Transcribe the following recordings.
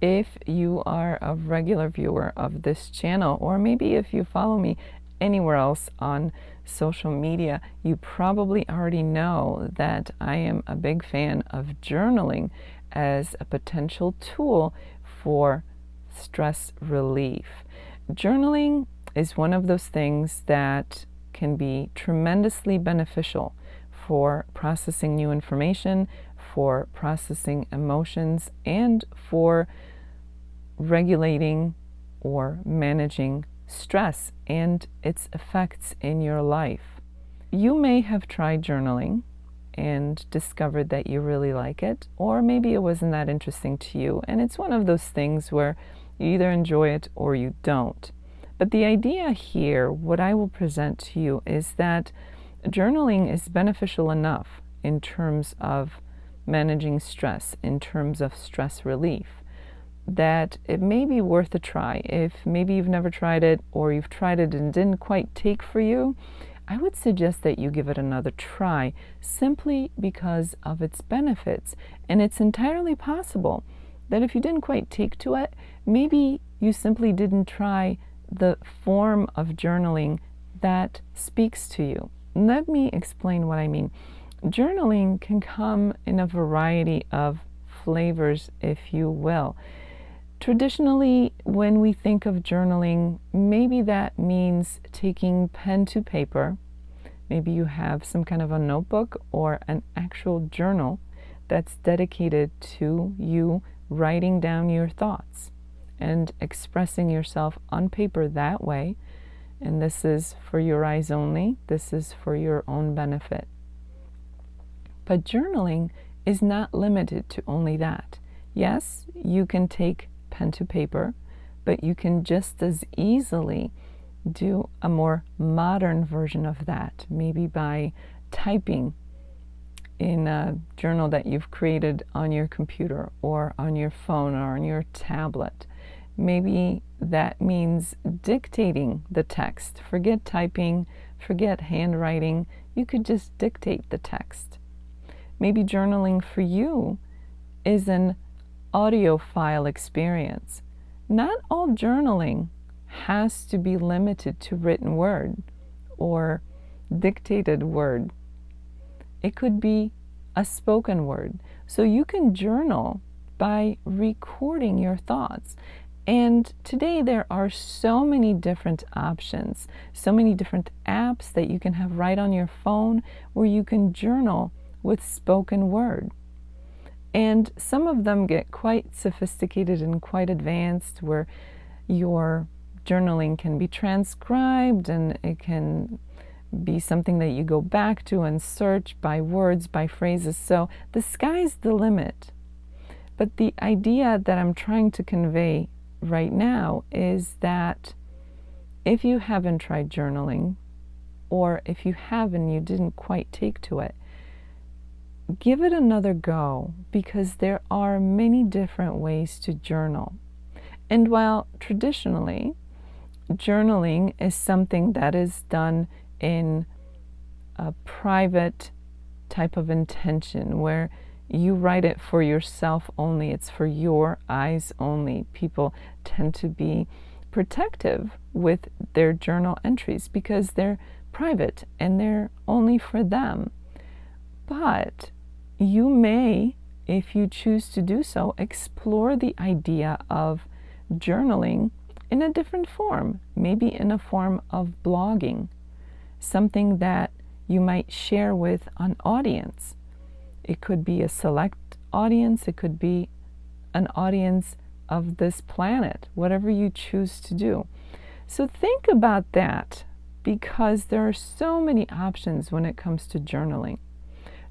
If you are a regular viewer of this channel, or maybe if you follow me anywhere else on social media, you probably already know that I am a big fan of journaling as a potential tool for stress relief. Journaling is one of those things that can be tremendously beneficial for processing new information, for processing emotions, and for regulating or managing stress and its effects in your life. You may have tried journaling and discovered that you really like it, or maybe it wasn't that interesting to you, and it's one of those things where you either enjoy it or you don't. But the idea here, what I will present to you, is that journaling is beneficial enough in terms of managing stress, in terms of stress relief, that it may be worth a try. If maybe you've never tried it, or you've tried it and didn't quite take for you, I would suggest that you give it another try, simply because of its benefits. And it's entirely possible that if you didn't quite take to it, maybe you simply didn't try the form of journaling that speaks to you. Let me explain what I mean. Journaling can come in a variety of flavors, if you will. Traditionally, when we think of journaling, maybe that means taking pen to paper. Maybe you have some kind of a notebook or an actual journal that's dedicated to you writing down your thoughts and expressing yourself on paper that way. And this is for your eyes only. This is for your own benefit. But journaling is not limited to only that. Yes, you can take pen to paper, but you can just as easily do a more modern version of that, maybe by typing in a journal that you've created on your computer or on your phone or on your tablet. Maybe that means dictating the text. Forget typing, forget handwriting. You could just dictate the text. Maybe journaling for you is an audiophile experience. Not all journaling has to be limited to written word or dictated word. It could be a spoken word. So you can journal by recording your thoughts. And today there are so many different options, so many different apps that you can have right on your phone where you can journal with spoken word. And some of them get quite sophisticated and quite advanced, where your journaling can be transcribed and it can be something that you go back to and search by words, by phrases. So the sky's the limit. But the idea that I'm trying to convey right now is that if you haven't tried journaling, or if you have and you didn't quite take to it, give it another go, because there are many different ways to journal. And while traditionally journaling is something that is done in a private type of intention, where you write it for yourself only, it's for your eyes only. People tend to be protective with their journal entries because they're private and they're only for them. But you may, if you choose to do so, explore the idea of journaling in a different form, maybe in a form of blogging, something that you might share with an audience. It could be a select audience, it could be an audience of this planet, whatever you choose to do. So think about that, because there are so many options when it comes to journaling.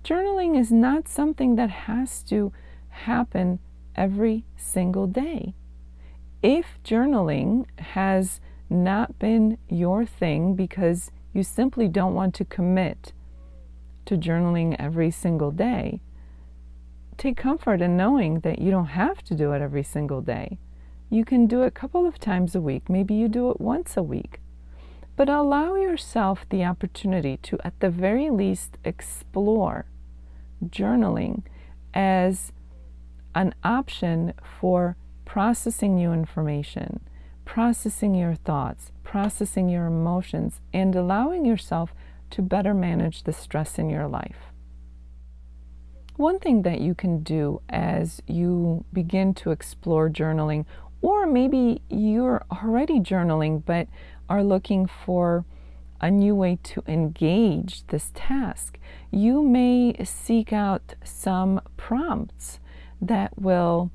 Journaling is not something that has to happen every single day. If journaling has not been your thing because you simply don't want to commit to journaling every single day, take comfort in knowing that you don't have to do it every single day. You can do it a couple of times a week. Maybe you do it once a week. But allow yourself the opportunity to, at the very least, explore journaling as an option for processing new information, processing your thoughts, processing your emotions, and allowing yourself to better manage the stress in your life. One thing that you can do as you begin to explore journaling, or maybe you're already journaling but are looking for a new way to engage this task, you may seek out some prompts that will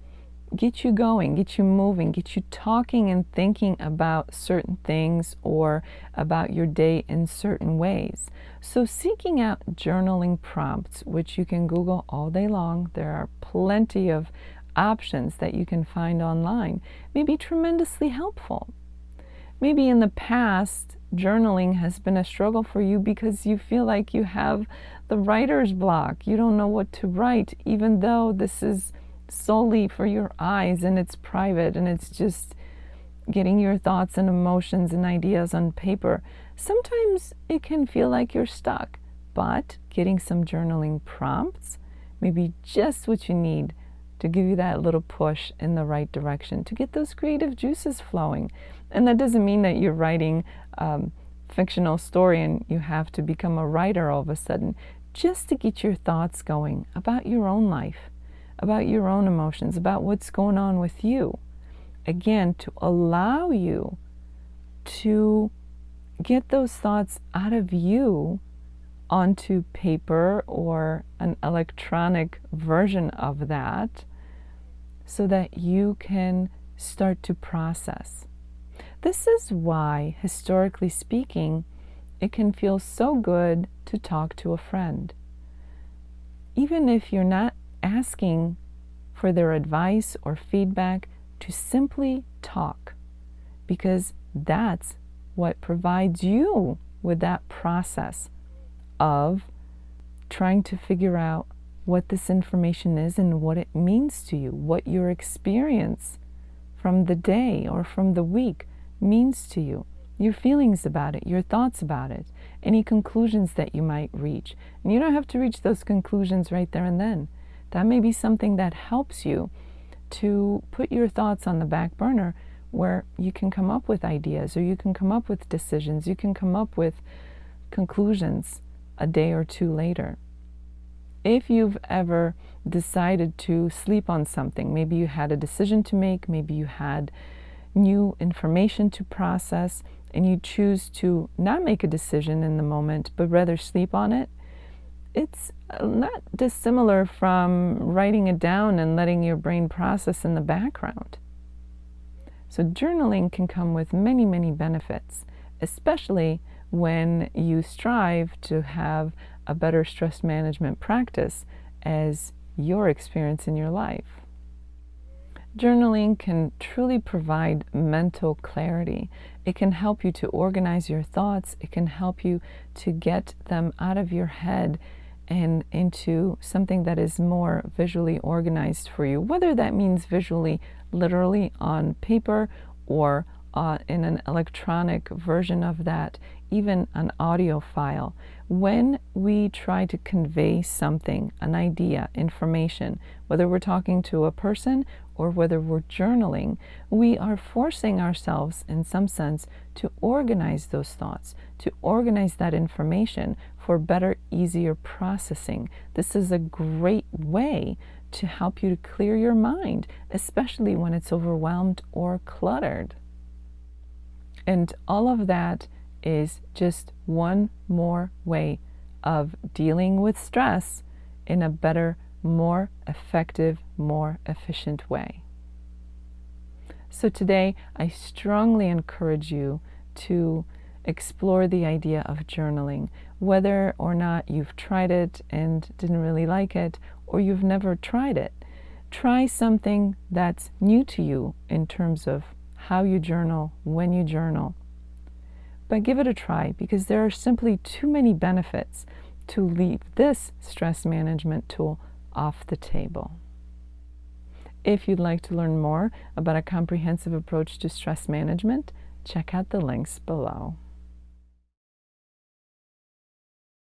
get you going, get you moving, get you talking and thinking about certain things or about your day in certain ways. So seeking out journaling prompts, which you can Google all day long, there are plenty of options that you can find online, may be tremendously helpful. Maybe in the past, journaling has been a struggle for you because you feel like you have the writer's block. You don't know what to write, even though this is solely for your eyes and it's private and it's just getting your thoughts and emotions and ideas on paper. Sometimes it can feel like you're stuck, but getting some journaling prompts may be just what you need to give you that little push in the right direction, to get those creative juices flowing. And that doesn't mean that you're writing fictional story and you have to become a writer all of a sudden, just to get your thoughts going about your own life, about your own emotions, about what's going on with you. Again, to allow you to get those thoughts out of you onto paper or an electronic version of that so that you can start to process. This is why, historically speaking, it can feel so good to talk to a friend. Even if you're not asking for their advice or feedback, to simply talk, because that's what provides you with that process of trying to figure out what this information is and what it means to you, what your experience from the day or from the week means to you, your feelings about it, your thoughts about it, any conclusions that you might reach. And you don't have to reach those conclusions right there and then. That may be something that helps you to put your thoughts on the back burner, where you can come up with ideas, or you can come up with decisions, you can come up with conclusions a day or two later. If you've ever decided to sleep on something, maybe you had a decision to make, maybe you had new information to process, and you choose to not make a decision in the moment, but rather sleep on it, it's not dissimilar from writing it down and letting your brain process in the background. So journaling can come with many, many benefits, especially when you strive to have a better stress management practice as your experience in your life. Journaling can truly provide mental clarity. It can help you to organize your thoughts. It can help you to get them out of your head and into something that is more visually organized for you, whether that means visually, literally on paper, or in an electronic version of that, even an audio file. When we try to convey something, an idea, information, whether we're talking to a person or whether we're journaling, we are forcing ourselves, in some sense, to organize those thoughts, to organize that information for better, easier processing. This is a great way to help you to clear your mind, especially when it's overwhelmed or cluttered. And all of that is just one more way of dealing with stress in a better, more effective, more efficient way. So today, I strongly encourage you to explore the idea of journaling, whether or not you've tried it and didn't really like it, or you've never tried it. Try something that's new to you in terms of how you journal, when you journal. But give it a try, because there are simply too many benefits to leave this stress management tool off the table. If you'd like to learn more about a comprehensive approach to stress management, check out the links below.